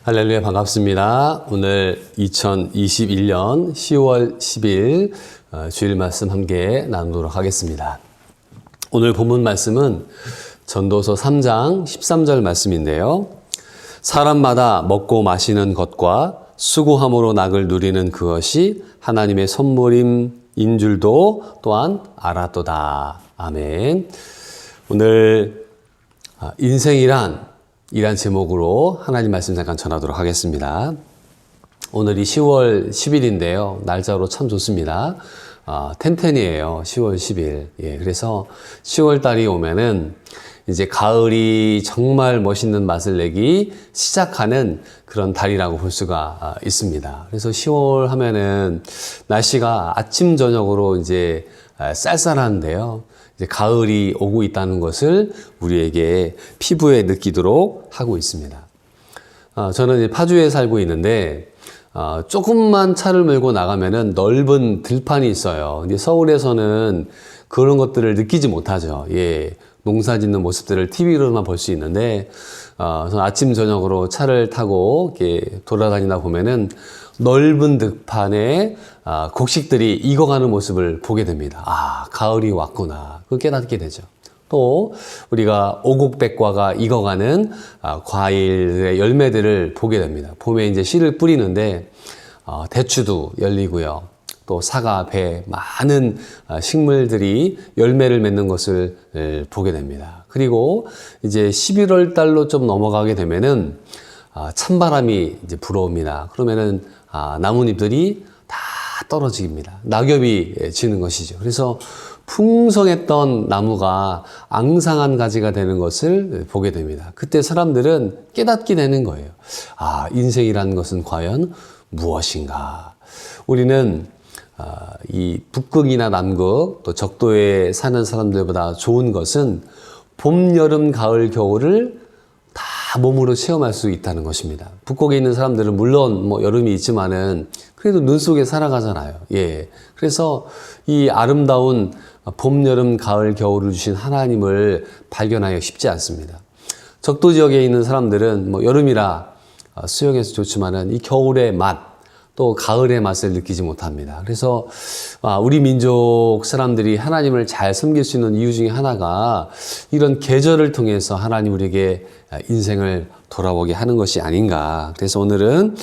할렐루야, 반갑습니다. 오늘 2021년 10월 10일 주일 말씀 함께 나누도록 하겠습니다. 오늘 본문 말씀은 전도서 3장 13절 말씀인데요. 사람마다 먹고 마시는 것과 수고함으로 낙을 누리는 그것이 하나님의 선물인 줄도 또한 알았도다. 아멘. 오늘 인생이란 이란 제목으로 하나님 말씀 잠깐 전하도록 하겠습니다. 오늘이 10월 10일인데요. 날짜로 참 좋습니다. 텐텐이에요. 10월 10일. 예, 그래서 10월 달이 오면은 이제 가을이 정말 멋있는 맛을 내기 시작하는 그런 달이라고 볼 수가 있습니다. 그래서 10월 하면은 날씨가 아침 저녁으로 이제 쌀쌀한데요. 이제 가을이 오고 있다는 것을 우리에게 피부에 느끼도록 하고 있습니다. 저는 이제 파주에 살고 있는데 조금만 차를 몰고 나가면은 넓은 들판이 있어요. 근데 서울에서는 그런 것들을 느끼지 못하죠. 예, 농사 짓는 모습들을 TV로만 볼 수 있는데 저는 아침 저녁으로 차를 타고 이렇게 돌아다니다 보면은 넓은 들판에 곡식들이 익어가는 모습을 보게 됩니다. 가을이 왔구나. 그걸 깨닫게 되죠. 또 우리가 오곡백과가 익어가는 과일의 열매들을 보게 됩니다. 봄에 이제 씨를 뿌리는데 대추도 열리고요. 또 사과, 배, 많은 식물들이 열매를 맺는 것을 보게 됩니다. 그리고 이제 11월 달로 좀 넘어가게 되면은 찬바람이 이제 불어옵니다. 그러면은 나뭇잎들이 다 떨어집니다. 낙엽이 지는 것이죠. 그래서 풍성했던 나무가 앙상한 가지가 되는 것을 보게 됩니다. 그때 사람들은 깨닫게 되는 거예요. 인생이라는 것은 과연 무엇인가? 우리는 이 북극이나 남극 또 적도에 사는 사람들보다 좋은 것은 봄, 여름, 가을, 겨울을 다 몸으로 체험할 수 있다는 것입니다. 북극에 있는 사람들은 물론 여름이 있지만은 그래도 눈 속에 살아가잖아요. 예. 그래서 이 아름다운 봄, 여름, 가을, 겨울을 주신 하나님을 발견하기 쉽지 않습니다. 적도 지역에 있는 사람들은 여름이라 수영해서 좋지만은 이 겨울의 맛, 또 가을의 맛을 느끼지 못합니다. 그래서 우리 민족 사람들이 하나님을 잘 섬길 수 있는 이유 중에 하나가 이런 계절을 통해서 하나님 우리에게 인생을 돌아보게 하는 것이 아닌가. 그래서 오늘은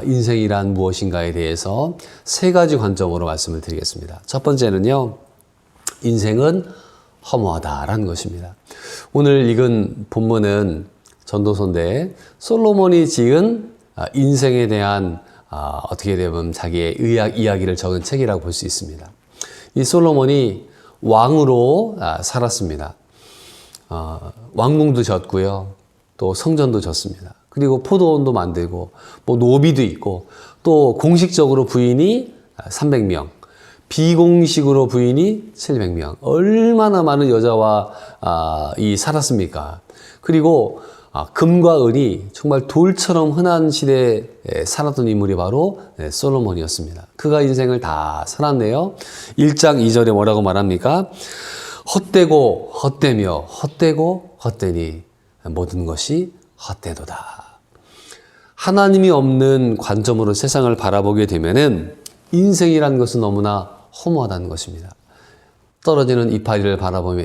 인생이란 무엇인가에 대해서 세 가지 관점으로 말씀을 드리겠습니다. 첫 번째는요, 인생은 허무하다라는 것입니다. 오늘 읽은 본문은 전도서인데 솔로몬이 지은 인생에 대한 어떻게 되면 자기의 이야기를 적은 책이라고 볼 수 있습니다. 이 솔로몬이 왕으로 살았습니다. 왕궁도 졌고요. 또 성전도 졌습니다. 그리고 포도원도 만들고 노비도 있고 또 공식적으로 부인이 300명, 비공식으로 부인이 700명. 얼마나 많은 여자와 살았습니까? 그리고 금과 은이 정말 돌처럼 흔한 시대에 살았던 인물이 바로 솔로몬이었습니다. 그가 인생을 다 살았네요. 1장 2절에 뭐라고 말합니까? 헛되고 헛되며 헛되고 헛되니 모든 것이 헛되도다. 하나님이 없는 관점으로 세상을 바라보게 되면은 인생이라는 것은 너무나 허무하다는 것입니다. 떨어지는 이파리를 바라보며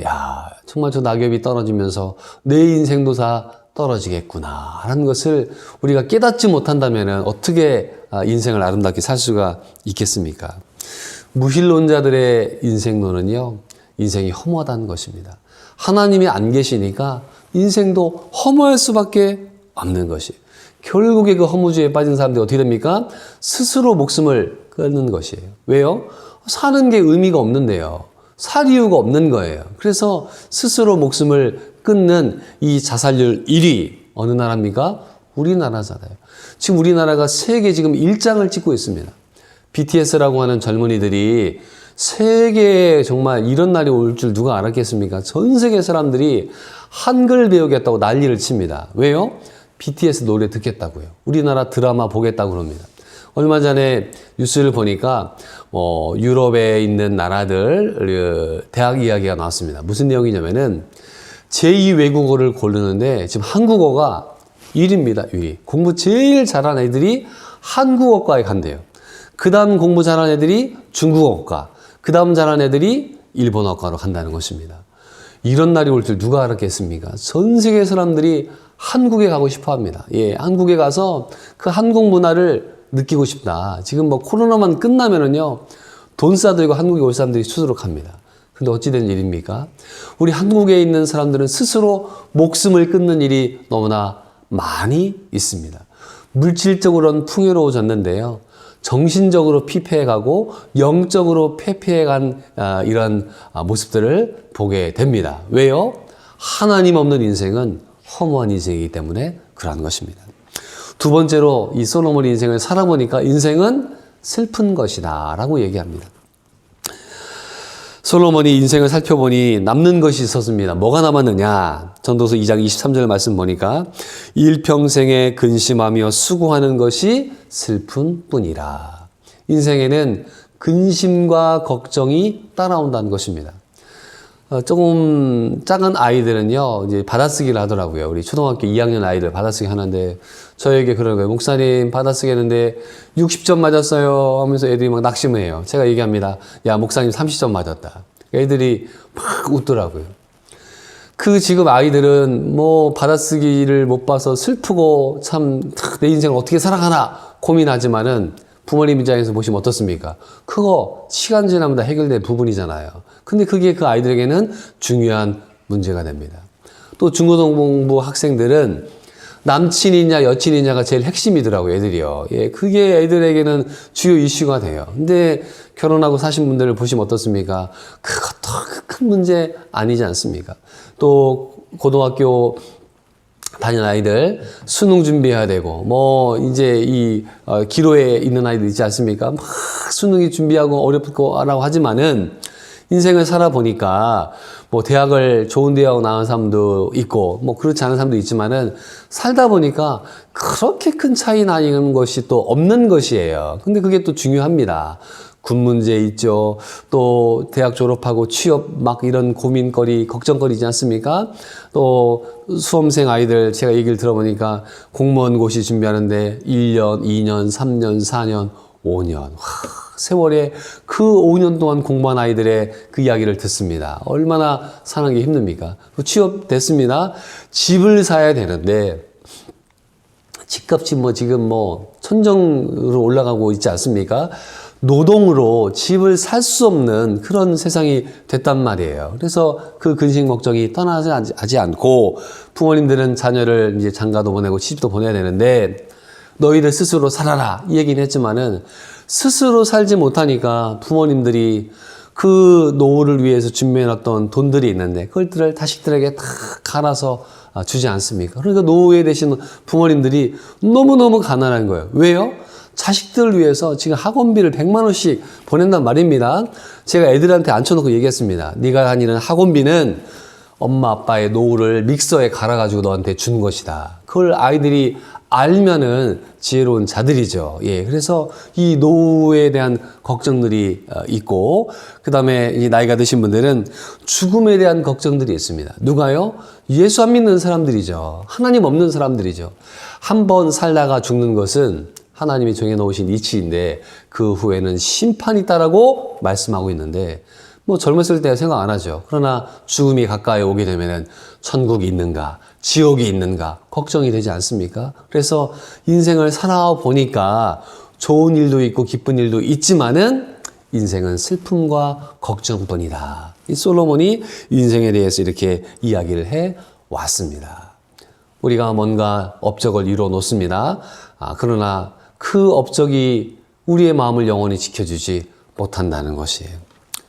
정말 저 낙엽이 떨어지면서 내 인생도 다 떨어지겠구나 라는 것을 우리가 깨닫지 못한다면 어떻게 인생을 아름답게 살 수가 있겠습니까? 무신론자들의 인생론은요, 인생이 허무하다는 것입니다. 하나님이 안 계시니까 인생도 허무할 수밖에 없는 것이. 결국에 그 허무주의에 빠진 사람들이 어떻게 됩니까? 스스로 목숨을 끊는 것이에요. 왜요? 사는 게 의미가 없는데요. 살 이유가 없는 거예요. 그래서 스스로 목숨을 끊는 이 자살률 1위 어느 나라입니까? 우리나라잖아요. 지금 우리나라가 세계 지금 1장을 찍고 있습니다. BTS라고 하는 젊은이들이 세계에 정말 이런 날이 올 줄 누가 알았겠습니까? 전 세계 사람들이 한글 배우겠다고 난리를 칩니다. 왜요? BTS 노래 듣겠다고요. 우리나라 드라마 보겠다고 그럽니다. 얼마 전에 뉴스를 보니까 유럽에 있는 나라들 대학 이야기가 나왔습니다. 무슨 내용이냐면은 제2 외국어를 고르는데 지금 한국어가 1위입니다. 1위. 공부 제일 잘하는 애들이 한국어과에 간대요. 그 다음 공부 잘하는 애들이 중국어과, 그 다음 잘하는 애들이 일본어과로 간다는 것입니다. 이런 날이 올 줄 누가 알았겠습니까? 전 세계 사람들이 한국에 가고 싶어 합니다. 예, 한국에 가서 그 한국 문화를 느끼고 싶다. 지금 뭐 코로나만 끝나면은요, 돈 싸들고 한국에 올 사람들이 수두룩합니다. 근데 어찌된 일입니까? 우리 한국에 있는 사람들은 스스로 목숨을 끊는 일이 너무나 많이 있습니다. 물질적으로는 풍요로워졌는데요. 정신적으로 피폐해가고 영적으로 패폐해간 이런 모습들을 보게 됩니다. 왜요? 하나님 없는 인생은 허무한 인생이기 때문에 그러한 것입니다. 두 번째로 이 솔로몬 인생을 살아보니까 인생은 슬픈 것이다 라고 얘기합니다. 솔로몬이 인생을 살펴보니 남는 것이 있었습니다. 뭐가 남았느냐? 전도서 2장 23절 말씀 보니까 일평생에 근심하며 수고하는 것이 슬픈 뿐이라. 인생에는 근심과 걱정이 따라온다는 것입니다. 조금 작은 아이들은요, 이제 받아쓰기를 하더라고요. 우리 초등학교 2학년 아이들 받아쓰기 하는데, 저에게 그러는 거예요. 목사님, 받아쓰기 했는데 60점 맞았어요. 하면서 애들이 막 낙심을 해요. 제가 얘기합니다. 야, 목사님 30점 맞았다. 애들이 막 웃더라고요. 그 지금 아이들은 뭐 받아쓰기를 못 봐서 슬프고 참 내 인생을 어떻게 살아가나 고민하지만은 부모님 입장에서 보시면 어떻습니까? 그거 시간 지나면 다 해결된 부분이잖아요. 근데 그게 그 아이들에게는 중요한 문제가 됩니다. 또 중고등부 학생들은 남친이냐 여친이냐가 제일 핵심이더라고요, 애들이요. 예, 그게 애들에게는 주요 이슈가 돼요. 근데 결혼하고 사신 분들을 보시면 어떻습니까? 그것도 큰 문제 아니지 않습니까? 또 고등학교 다니는 아이들 수능 준비해야 되고 뭐 이제 이 기로에 있는 아이들 있지 않습니까? 막 수능이 준비하고 어렵고라고 하지만은 인생을 살아보니까 뭐 대학을 좋은 대학 나온 사람도 있고 뭐 그렇지 않은 사람도 있지만은 살다 보니까 그렇게 큰 차이 나는 것이 또 없는 것이에요. 근데 그게 또 중요합니다. 군 문제 있죠. 또 대학 졸업하고 취업 막 이런 고민거리, 걱정거리지 않습니까? 또 수험생 아이들 제가 얘기를 들어보니까 공무원 고시 준비하는데 1년, 2년, 3년, 4년, 5년. 세월에 그 5년 동안 공부한 아이들의 그 이야기를 듣습니다. 얼마나 사는 게 힘듭니까? 취업됐습니다. 집을 사야 되는데 집값이 뭐 지금 뭐 천정으로 올라가고 있지 않습니까? 노동으로 집을 살 수 없는 그런 세상이 됐단 말이에요. 그래서 그 근심 걱정이 떠나지 않고 부모님들은 자녀를 이제 장가도 보내고 시집도 보내야 되는데 너희들 스스로 살아라 이 얘기는 했지만은 스스로 살지 못하니까 부모님들이 그 노후를 위해서 준비해놨던 돈들이 있는데 그것들을 자식들에게 다 갈아서 주지 않습니까? 그러니까 노후에 되신 부모님들이 너무너무 가난한 거예요. 왜요? 자식들을 위해서 지금 학원비를 100만 원씩 보낸단 말입니다. 제가 애들한테 앉혀놓고 얘기했습니다. 네가 다니는 학원비는 엄마 아빠의 노후를 믹서에 갈아가지고 너한테 준 것이다. 그걸 아이들이 알면은 지혜로운 자들이죠. 예, 그래서 이 노후에 대한 걱정들이 있고, 그 다음에 이 나이가 드신 분들은 죽음에 대한 걱정들이 있습니다. 누가요? 예수 안 믿는 사람들이죠. 하나님 없는 사람들이죠. 한 번 살다가 죽는 것은 하나님이 정해놓으신 이치인데 그 후에는 심판이 있다라고 말씀하고 있는데 뭐 젊었을 때 생각 안 하죠. 그러나 죽음이 가까이 오게 되면은 천국이 있는가, 지옥이 있는가 걱정이 되지 않습니까? 그래서 인생을 살아보니까 좋은 일도 있고 기쁜 일도 있지만은 인생은 슬픔과 걱정뿐이다. 이 솔로몬이 인생에 대해서 이렇게 이야기를 해 왔습니다. 우리가 뭔가 업적을 이루어 놓습니다. 그러나 그 업적이 우리의 마음을 영원히 지켜주지 못한다는 것이에요.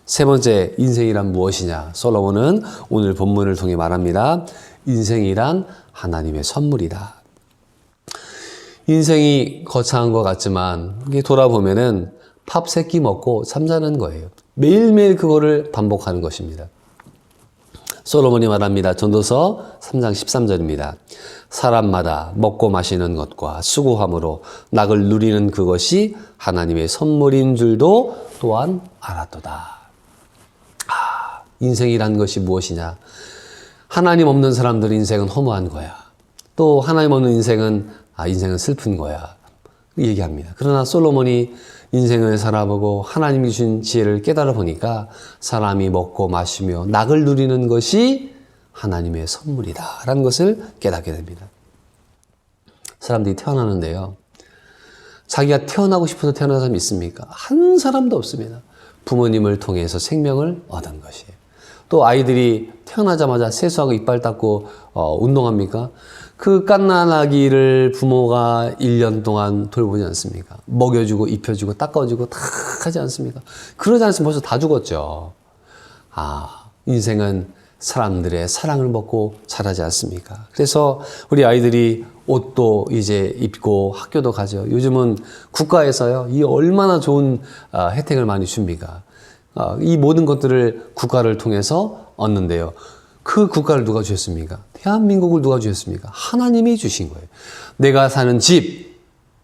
세 번째, 인생이란 무엇이냐? 솔로몬은 오늘 본문을 통해 말합니다. 인생이란 하나님의 선물이다. 인생이 거창한 것 같지만 이게 돌아보면은 밥 3끼 먹고 잠자는 거예요. 매일매일 그거를 반복하는 것입니다. 솔로몬이 말합니다. 전도서 3장 13절입니다. 사람마다 먹고 마시는 것과 수고함으로 낙을 누리는 그것이 하나님의 선물인 줄도 또한 알았도다. 인생이란 것이 무엇이냐? 하나님 없는 사람들 인생은 허무한 거야. 또 하나님 없는 인생은 인생은 슬픈 거야. 얘기합니다. 그러나 솔로몬이 인생을 살아보고 하나님이 주신 지혜를 깨달아 보니까 사람이 먹고 마시며 낙을 누리는 것이 하나님의 선물이다라는 것을 깨닫게 됩니다. 사람들이 태어나는데요. 자기가 태어나고 싶어서 태어난 사람이 있습니까? 한 사람도 없습니다. 부모님을 통해서 생명을 얻은 것이에요. 또 아이들이 태어나자마자 세수하고 이빨 닦고 운동합니까? 그 갓난아기를 부모가 1년 동안 돌보지 않습니까? 먹여주고 입혀주고 닦아주고 다 하지 않습니까? 그러지 않으면 벌써 다 죽었죠. 인생은 사람들의 사랑을 먹고 자라지 않습니까? 그래서 우리 아이들이 옷도 이제 입고 학교도 가죠. 요즘은 국가에서요, 이 얼마나 좋은 혜택을 많이 줍니까? 이 모든 것들을 국가를 통해서 얻는데요. 그 국가를 누가 주셨습니까? 대한민국을 누가 주셨습니까? 하나님이 주신 거예요. 내가 사는 집,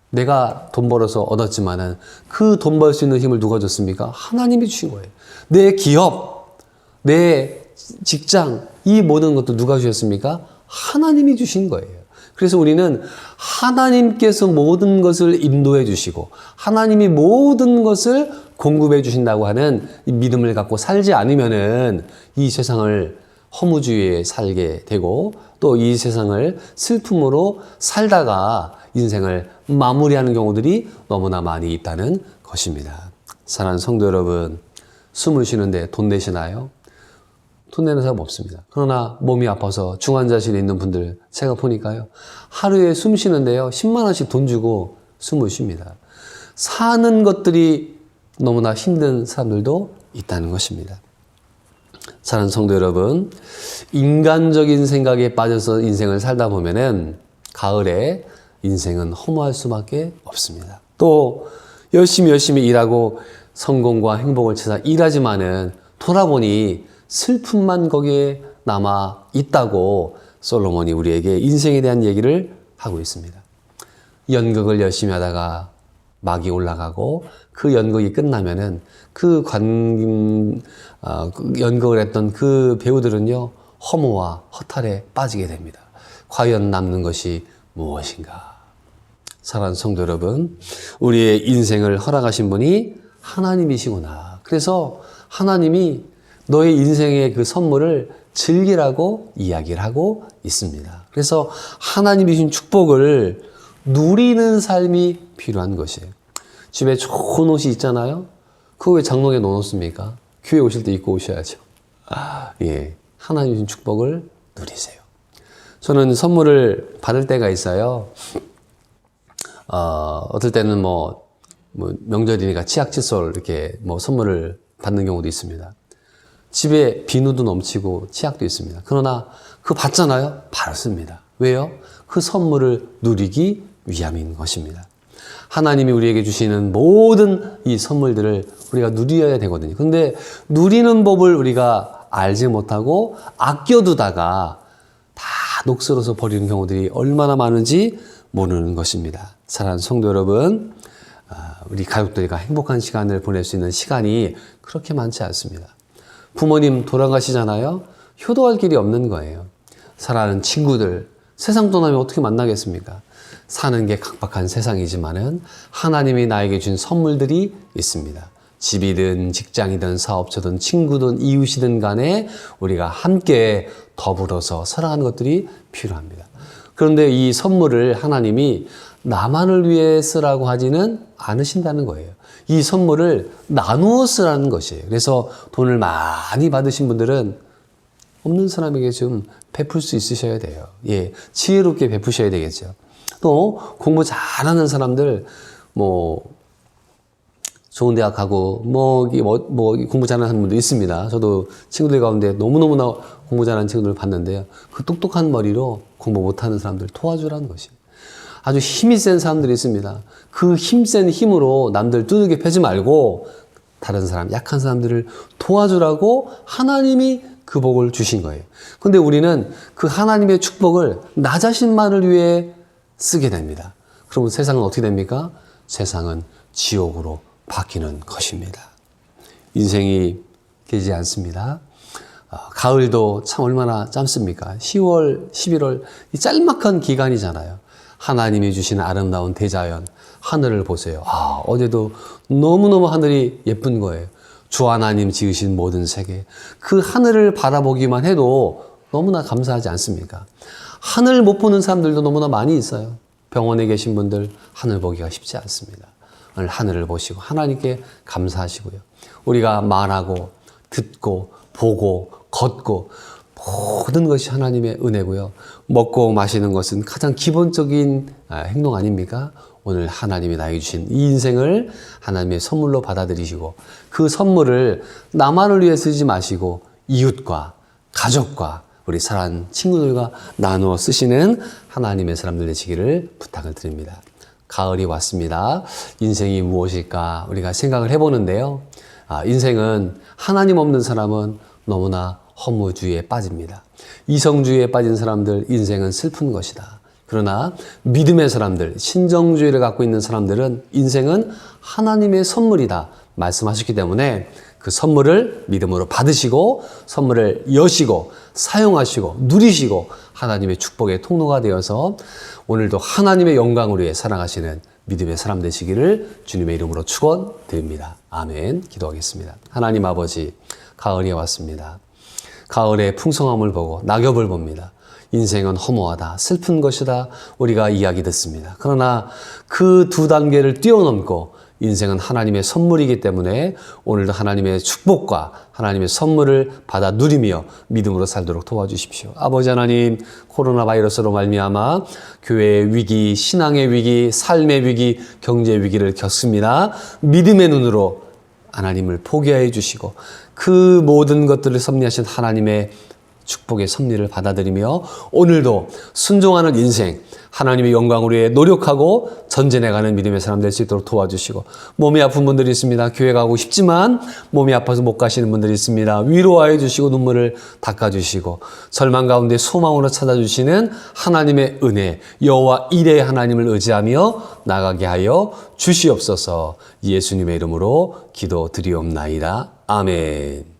내가 돈 벌어서 얻었지만은 그 돈 벌 수 있는 힘을 누가 줬습니까? 하나님이 주신 거예요. 내 기업, 내 직장, 이 모든 것도 누가 주셨습니까? 하나님이 주신 거예요. 그래서 우리는 하나님께서 모든 것을 인도해 주시고 하나님이 모든 것을 공급해 주신다고 하는 이 믿음을 갖고 살지 않으면은 이 세상을 허무주의에 살게 되고 또 이 세상을 슬픔으로 살다가 인생을 마무리하는 경우들이 너무나 많이 있다는 것입니다. 사랑하는 성도 여러분, 숨을 쉬는데 돈 내시나요? 돈 내는 사람 없습니다. 그러나 몸이 아파서 중환자실에 있는 분들 제가 보니까요. 하루에 숨 쉬는데요. 10만 원씩 돈 주고 숨을 쉽니다. 사는 것들이 너무나 힘든 사람들도 있다는 것입니다. 사랑하는 성도 여러분, 인간적인 생각에 빠져서 인생을 살다 보면은 가을에 인생은 허무할 수밖에 없습니다. 또 열심히 일하고 성공과 행복을 찾아 일하지만은 돌아보니 슬픔만 거기에 남아 있다고 솔로몬이 우리에게 인생에 대한 얘기를 하고 있습니다. 연극을 열심히 하다가 막이 올라가고 그 연극이 끝나면은 연극을 했던 그 배우들은요, 허무와 허탈에 빠지게 됩니다. 과연 남는 것이 무엇인가? 사랑하는 성도 여러분, 우리의 인생을 허락하신 분이 하나님이시구나. 그래서 하나님이 너의 인생의 그 선물을 즐기라고 이야기를 하고 있습니다. 그래서 하나님이 주신 축복을 누리는 삶이 필요한 것이에요. 집에 좋은 옷이 있잖아요. 그거 왜 장롱에 넣어놓습니까? 교회 오실 때 입고 오셔야죠. 예, 하나님 주신 축복을 누리세요. 저는 선물을 받을 때가 있어요. 어떨 때는 명절이니까 치약, 칫솔 이렇게 선물을 받는 경우도 있습니다. 집에 비누도 넘치고 치약도 있습니다. 그러나 그거 받잖아요? 바르습니다. 왜요? 그 선물을 누리기 위함인 것입니다. 하나님이 우리에게 주시는 모든 이 선물들을 우리가 누려야 되거든요. 근데 누리는 법을 우리가 알지 못하고 아껴두다가 다 녹슬어서 버리는 경우들이 얼마나 많은지 모르는 것입니다. 사랑하는 성도 여러분, 우리 가족들과 행복한 시간을 보낼 수 있는 시간이 그렇게 많지 않습니다. 부모님 돌아가시잖아요. 효도할 길이 없는 거예요. 사랑하는 친구들, 세상 떠나면 어떻게 만나겠습니까? 사는 게 각박한 세상이지만은 하나님이 나에게 준 선물들이 있습니다. 집이든 직장이든 사업처든 친구든 이웃이든 간에 우리가 함께 더불어서 살아가는 것들이 필요합니다. 그런데 이 선물을 하나님이 나만을 위해 쓰라고 하지는 않으신다는 거예요. 이 선물을 나누어 쓰라는 것이에요. 그래서 돈을 많이 받으신 분들은 없는 사람에게 좀 베풀 수 있으셔야 돼요. 예, 지혜롭게 베푸셔야 되겠죠. 또 공부 잘하는 사람들 좋은 대학 가고 공부 잘하는 분도 있습니다. 저도 친구들 가운데 너무너무나 공부 잘하는 친구들을 봤는데요. 그 똑똑한 머리로 공부 못하는 사람들 도와주라는 것이에요. 아주 힘이 센 사람들이 있습니다. 그 힘센 힘으로 남들 두들겨 패지 말고 다른 사람, 약한 사람들을 도와주라고 하나님이 그 복을 주신 거예요. 근데 우리는 그 하나님의 축복을 나 자신만을 위해 쓰게 됩니다. 그러면 세상은 어떻게 됩니까? 세상은 지옥으로 바뀌는 것입니다. 인생이 길지 않습니다. 가을도 참 얼마나 짧습니까? 10월, 11월 이 짤막한 기간이잖아요. 하나님이 주신 아름다운 대자연, 하늘을 보세요. 어제도 너무너무 하늘이 예쁜 거예요. 주 하나님 지으신 모든 세계. 그 하늘을 바라보기만 해도 너무나 감사하지 않습니까? 하늘 못 보는 사람들도 너무나 많이 있어요. 병원에 계신 분들 하늘 보기가 쉽지 않습니다. 오늘 하늘을 보시고 하나님께 감사하시고요. 우리가 말하고 듣고 보고 걷고 모든 것이 하나님의 은혜고요. 먹고 마시는 것은 가장 기본적인 행동 아닙니까? 오늘 하나님이 나에게 주신 이 인생을 하나님의 선물로 받아들이시고 그 선물을 나만을 위해 쓰지 마시고 이웃과 가족과 우리 사랑하는 친구들과 나누어 쓰시는 하나님의 사람들 되시기를 부탁을 드립니다. 가을이 왔습니다. 인생이 무엇일까 우리가 생각을 해보는데요. 인생은 하나님 없는 사람은 너무나 허무주의에 빠집니다. 이성주의에 빠진 사람들 인생은 슬픈 것이다. 그러나 믿음의 사람들, 신정주의를 갖고 있는 사람들은 인생은 하나님의 선물이다 말씀하셨기 때문에 그 선물을 믿음으로 받으시고 선물을 여시고 사용하시고 누리시고 하나님의 축복의 통로가 되어서 오늘도 하나님의 영광을 위해 살아가시는 믿음의 사람 되시기를 주님의 이름으로 축원드립니다. 아멘. 기도하겠습니다. 하나님 아버지, 가을이 왔습니다. 가을의 풍성함을 보고 낙엽을 봅니다. 인생은 허무하다, 슬픈 것이다 우리가 이야기 듣습니다. 그러나 그 두 단계를 뛰어넘고 인생은 하나님의 선물이기 때문에 오늘도 하나님의 축복과 하나님의 선물을 받아 누리며 믿음으로 살도록 도와주십시오. 아버지 하나님, 코로나 바이러스로 말미암아 교회의 위기, 신앙의 위기, 삶의 위기, 경제 위기를 겪습니다. 믿음의 눈으로 하나님을 포기하여 주시고 그 모든 것들을 섭리하신 하나님의 축복의 섭리를 받아들이며 오늘도 순종하는 인생, 하나님의 영광을 위해 노력하고 전진해가는 믿음의 사람 될 수 있도록 도와주시고 몸이 아픈 분들이 있습니다. 교회 가고 싶지만 몸이 아파서 못 가시는 분들이 있습니다. 위로하여 주시고 눈물을 닦아주시고 절망 가운데 소망으로 찾아주시는 하나님의 은혜, 여호와 이레의 하나님을 의지하며 나가게 하여 주시옵소서. 예수님의 이름으로 기도드리옵나이다. 아멘.